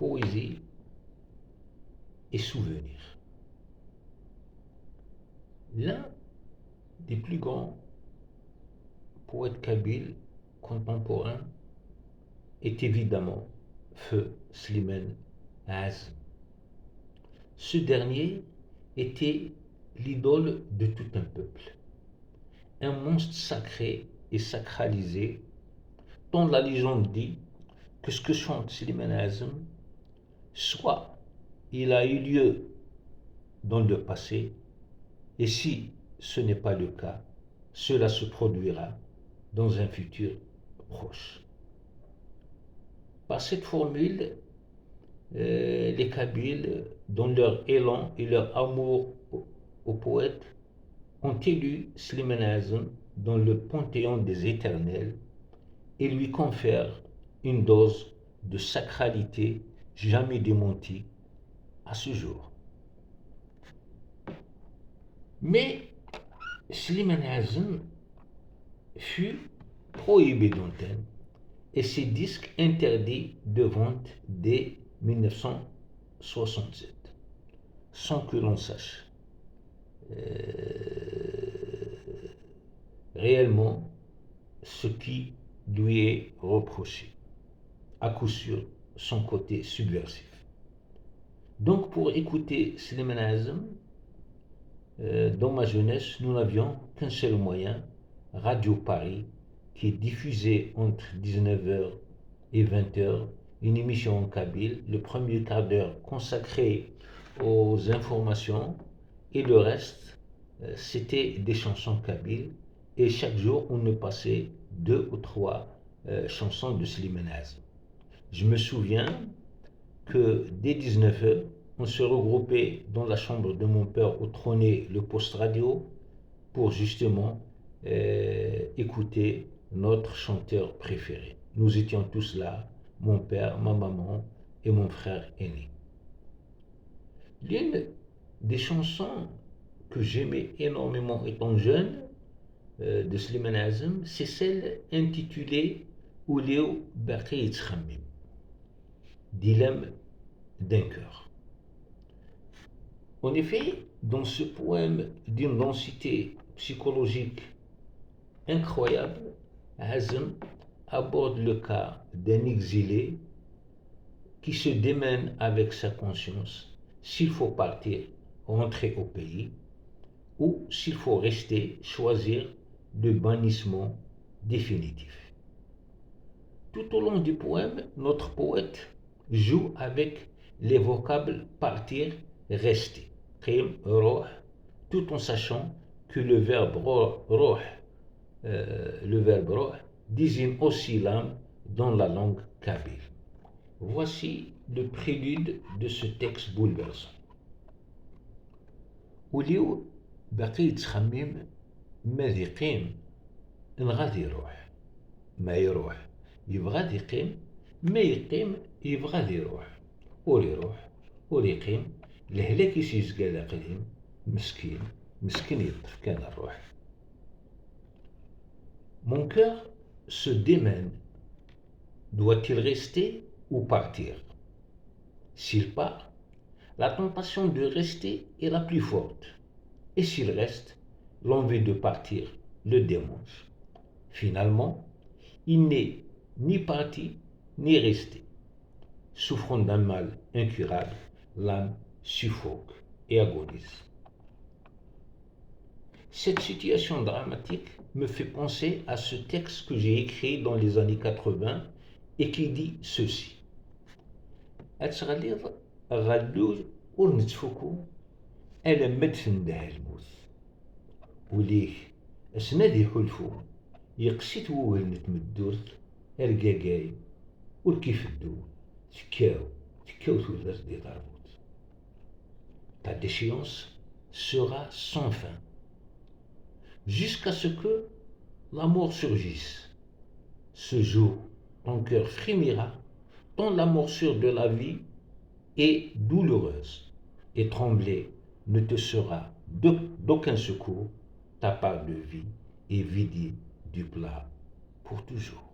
poésie et souvenir. L'un des plus grands poètes kabyles contemporains est évidemment Feu Slimane Azm. Ce dernier était l'idole de tout un peuple, un monstre sacré et sacralisé, dont la légende dit que ce que chante Slimane Azm, soit il a eu lieu dans le passé, et si ce n'est pas le cas, cela se produira dans un futur proche. Par cette formule, les Kabyles, dans leur élan et leur amour au poète, ont élu Slimane Azm dans le panthéon des éternels et lui confèrent une dose de sacralité jamais démentie à ce jour. Mais Slimane Azm fut prohibé d'antenne et ses disques interdits de vente dès 1967, sans que l'on sache réellement ce qui lui est reproché. À coup sûr, son côté subversif. Donc pour écouter Slimane Azm, dans ma jeunesse, nous n'avions qu'un seul moyen, Radio Paris, qui diffusait entre 19h et 20h une émission en kabyle, le premier quart d'heure consacré aux informations et le reste, c'était des chansons kabyles et chaque jour on ne passait 2 ou 3 chansons de Slimane Azm. Je me souviens que dès 19h, on se regroupait dans la chambre de mon père où trônait le poste radio pour justement écouter notre chanteur préféré. Nous étions tous là, mon père, ma maman et mon frère aîné. L'une des chansons que j'aimais énormément étant jeune de Slimane Azm, c'est celle intitulée Ouléo Baqi Yitchammim, dilemme d'un cœur. En effet, dans ce poème d'une densité psychologique incroyable, Azm aborde le cas d'un exilé qui se démène avec sa conscience s'il faut partir, rentrer au pays, ou s'il faut rester, choisir le bannissement définitif. Tout au long du poème, notre poète joue avec les vocables partir, rester, qim, roh, tout en sachant que le verbe roh désigne aussi l'âme dans la langue kabyle. Voici le prélude de ce texte bouleversant. وليو بقيت تخمم ماذا يقيم إن غادي يروح ما يروح يبغى يقيم ما يقيم يبغى يروح يروح يقيم الهلاك يسيزقا قديم مسكين يطف كان الروح. Mon cœur se démène. Doit-il rester ou partir? S'il part, la tentation de rester est la plus forte. Et s'il reste, l'envie de partir le démange. Finalement, il n'est ni parti ni resté. Souffrant d'un mal incurable, l'âme suffoque et agonise. Cette situation dramatique me fait penser à ce texte que j'ai écrit dans les années 80 et qui dit ceci. أتغليظ غلوج ونتفكو ألا مدفن ده الموت وليه أسنادي حلفو يقسيت ووهل نتمدورت أرقاقاي والكيف الدول تكاو ثلاث دي ضربوت. Ta déchéance sera sans fin, jusqu'à ce que la mort surgisse. Ce jour, ton cœur frémira, tant la morsure de la vie est douloureuse, et trembler ne te sera d'aucun secours, ta part de vie est vidée du plat pour toujours.